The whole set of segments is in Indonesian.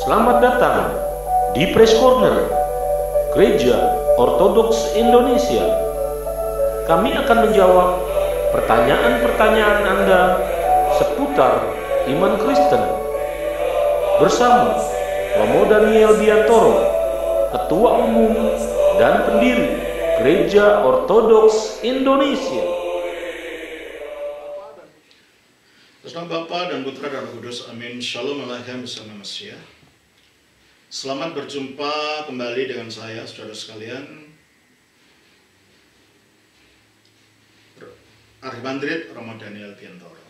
Selamat datang di Press Corner, Gereja Ortodoks Indonesia. Kami akan menjawab pertanyaan-pertanyaan Anda seputar iman Kristen bersama Romo Daniel Biantoro, Ketua Umum dan Pendiri Gereja Ortodoks Indonesia. Atas nama Bapa dan Putra dan Roh Kudus, amin. Shalom Aleichem bersama Mesiah. Selamat berjumpa kembali dengan saya, saudara sekalian, Archimandrit Romo Daniel Biantoro.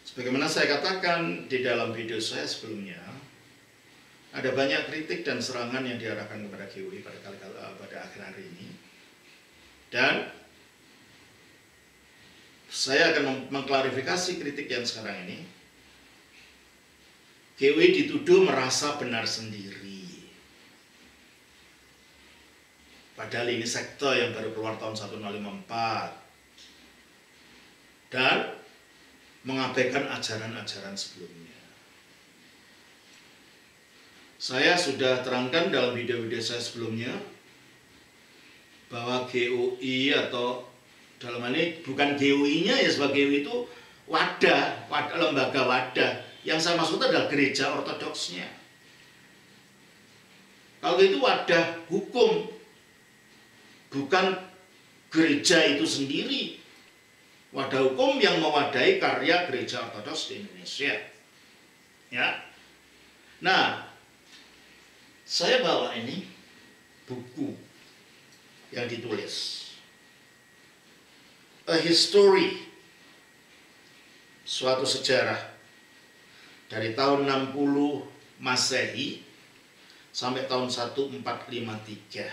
Sebagaimana saya katakan di dalam video saya sebelumnya, ada banyak kritik dan serangan yang diarahkan kepada GUI pada akhir hari ini. Dan saya akan mengklarifikasi kritik yang sekarang ini. GUI dituduh merasa benar sendiri. Padahal ini sekte yang baru keluar tahun 1054 dan mengabaikan ajaran-ajaran sebelumnya. Saya sudah terangkan dalam video-video saya sebelumnya bahwa GUI atau dalam ini bukan GUI-nya ya, sebagai GUI itu wadah, lembaga wadah. Yang saya maksud adalah gereja ortodoksnya. Kalau itu wadah hukum, bukan gereja itu sendiri. Wadah hukum yang mewadahi karya gereja ortodoks di Indonesia. Ya. Nah, saya bawa ini buku yang ditulis A History, suatu sejarah dari tahun 60 Masehi sampai tahun 1453.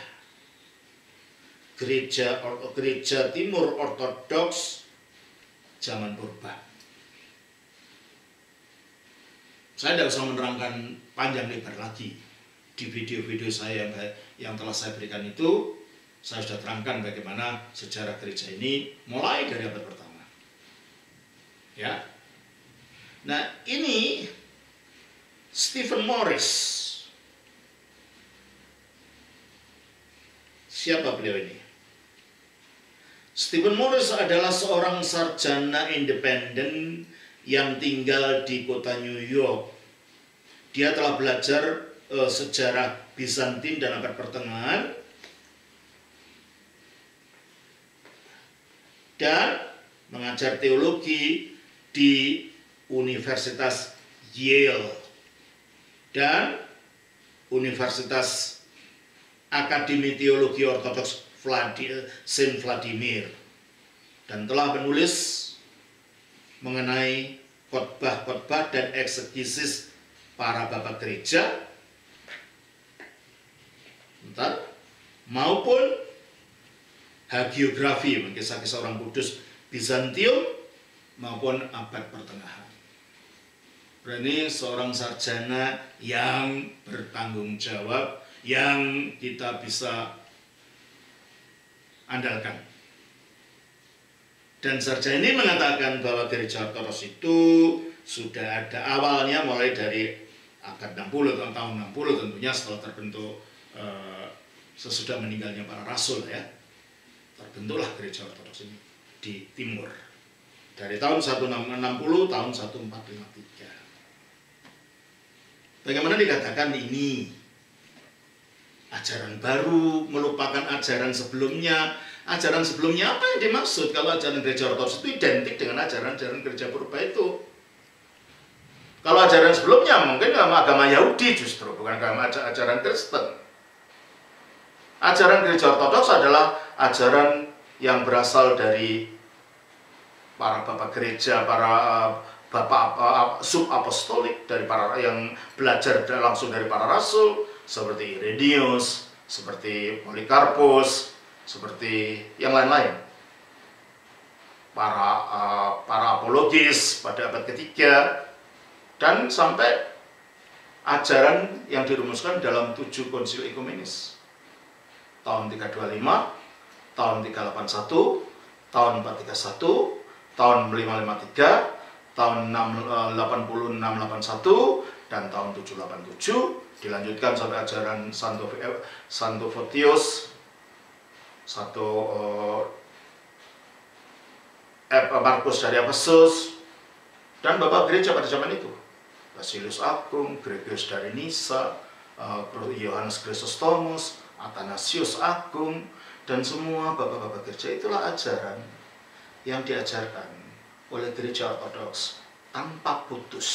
Gereja Timur Ortodoks zaman purba. Saya tidak usah menerangkan panjang lebar lagi. Di video-video saya yang telah saya berikan itu, saya sudah terangkan bagaimana sejarah gereja ini mulai dari abad pertama. Ya. Nah, ini Stephen Morris. Siapa beliau ini? Stephen Morris adalah seorang sarjana independen yang tinggal di kota New York. Dia telah belajar sejarah Bizantin dan abad pertengahan dan mengajar teologi di Universitas Yale dan Universitas Akademi Teologi Ortodoks Saint Vladimir, dan telah menulis mengenai khotbah-khotbah dan eksegesis para bapak gereja maupun hagiografi, kisah-kisah orang kudus Bizantium maupun abad pertengahan. Ini seorang sarjana yang bertanggung jawab, yang kita bisa andalkan. Dan sarjana ini mengatakan bahwa gereja ortodoks itu sudah ada awalnya mulai dari abad 60 atau tahun 60 tentunya, setelah terbentuk sesudah meninggalnya para rasul ya. Terbentuklah gereja ortodoks ini di timur. Dari tahun 1660 tahun 1453. Bagaimana dikatakan ini ajaran baru, melupakan ajaran sebelumnya. Ajaran sebelumnya apa yang dimaksud? Kalau ajaran gereja ortodoks itu identik dengan ajaran-ajaran gereja purba itu. Kalau ajaran sebelumnya mungkin agama Yahudi justru, bukan ajaran Kristen. Ajaran gereja ortodoks adalah ajaran yang berasal dari para bapak gereja, para bapak subapostolik, dari para yang belajar langsung dari para rasul seperti Irenaeus, seperti Polikarpus, seperti yang lain-lain. Para apologis pada abad ketiga, dan sampai ajaran yang dirumuskan dalam 7 konsil ekumenis tahun 325, tahun 381, tahun 431, tahun 553, tahun 8681 dan tahun 787 dilanjutkan sampai ajaran Santo Photius, Markus dari Efesus, dan bapak gereja pada zaman itu, Basilius Agung, Gregorius dari Nisa, Yohanes Chrysostomus, Athanasius Agung, dan semua bapak-bapak gereja. Itulah ajaran yang diajarkan oleh gereja Ortodoks tanpa putus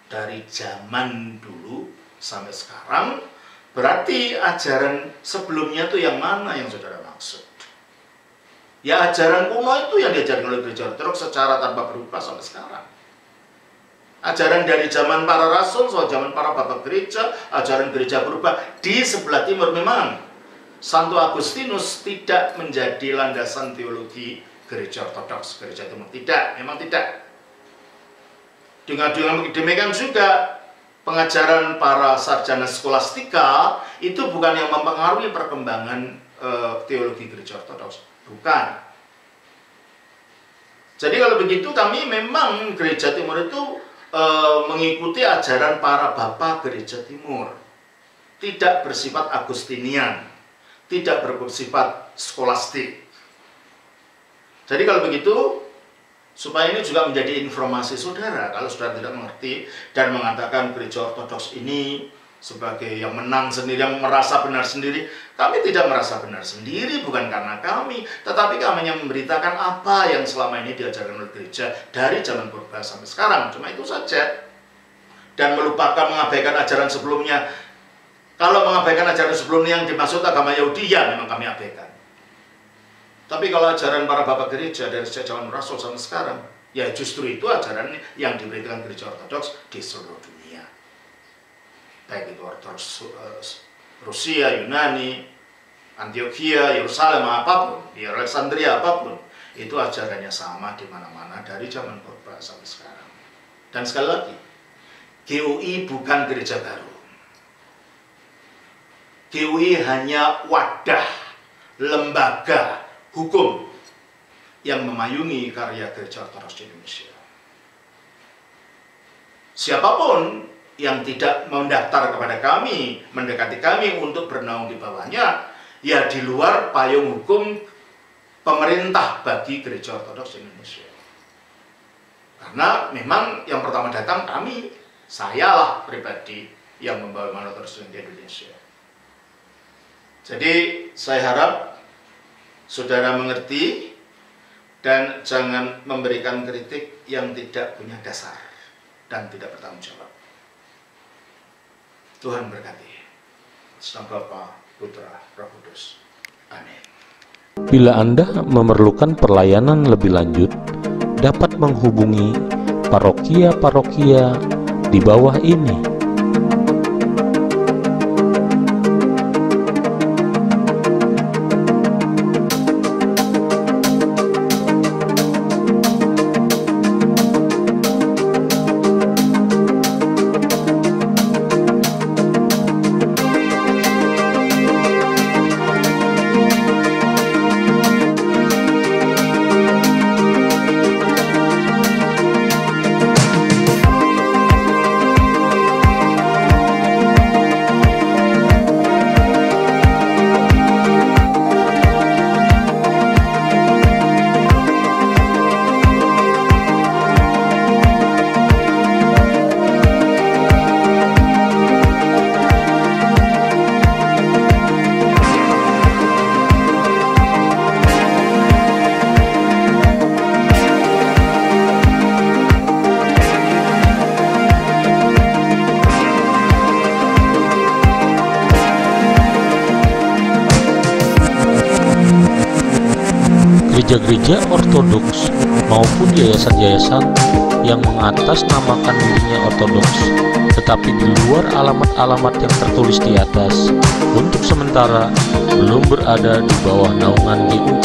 dari zaman dulu sampai sekarang. Berarti ajaran sebelumnya itu yang mana yang saudara maksud? Ya ajaran kuno itu yang diajarkan oleh gereja Ortodoks secara tanpa berubah sampai sekarang. Ajaran dari zaman para rasul, soal zaman para bapak gereja, ajaran gereja berubah. Di sebelah timur memang Santo Agustinus tidak menjadi landasan teologi gereja Ortodoks, gereja timur. Tidak, memang tidak. Dengan demikian juga pengajaran para sarjana skolastika itu bukan yang mempengaruhi perkembangan teologi gereja Ortodoks. Bukan. Jadi kalau begitu kami memang gereja timur itu mengikuti ajaran para bapak gereja timur. Tidak bersifat Agustinian, tidak bersifat skolastik. Jadi kalau begitu, supaya ini juga menjadi informasi saudara, kalau saudara tidak mengerti dan mengatakan gereja Ortodoks ini sebagai yang menang sendiri, yang merasa benar sendiri. Kami tidak merasa benar sendiri, bukan karena kami, tetapi kami hanya memberitakan apa yang selama ini diajarkan oleh gereja dari zaman purba sampai sekarang. Cuma itu saja. Dan melupakan, mengabaikan ajaran sebelumnya. Kalau mengabaikan ajaran sebelumnya yang dimaksud agama Yahudi, ya memang kami abaikan. Tapi kalau ajaran para bapak gereja dari sejak zaman Rasul sampai sekarang, ya justru itu ajaran yang diberitakan gereja Ortodoks di seluruh dunia. Baik itu Ortodoks Rusia, Yunani, Antioquia, Yerusalem, apapun, di Alexandria, apapun, itu ajarannya sama di mana-mana dari zaman purba sampai sekarang. Dan sekali lagi, GUI bukan gereja baru. GUI hanya wadah, lembaga hukum yang memayungi karya gereja Ortodoks di Indonesia. Siapapun yang tidak mendaftar kepada kami, mendekati kami untuk bernaung di bawahnya, ya di luar payung hukum pemerintah bagi gereja Ortodoks di Indonesia. Karena memang yang pertama datang kami, sayalah pribadi yang membawa iman Ortodoks di Indonesia. Jadi saya harap saudara mengerti dan jangan memberikan kritik yang tidak punya dasar dan tidak bertanggung jawab. Tuhan berkati. Nama Bapa, Putra, Roh Kudus. Amin. Bila Anda memerlukan pelayanan lebih lanjut, dapat menghubungi parokia-parokia di bawah ini. Gereja-gereja Ortodoks maupun yayasan-yayasan yang mengatasnamakan dirinya Ortodoks, tetapi di luar alamat-alamat yang tertulis di atas, untuk sementara belum berada di bawah naungan GUI.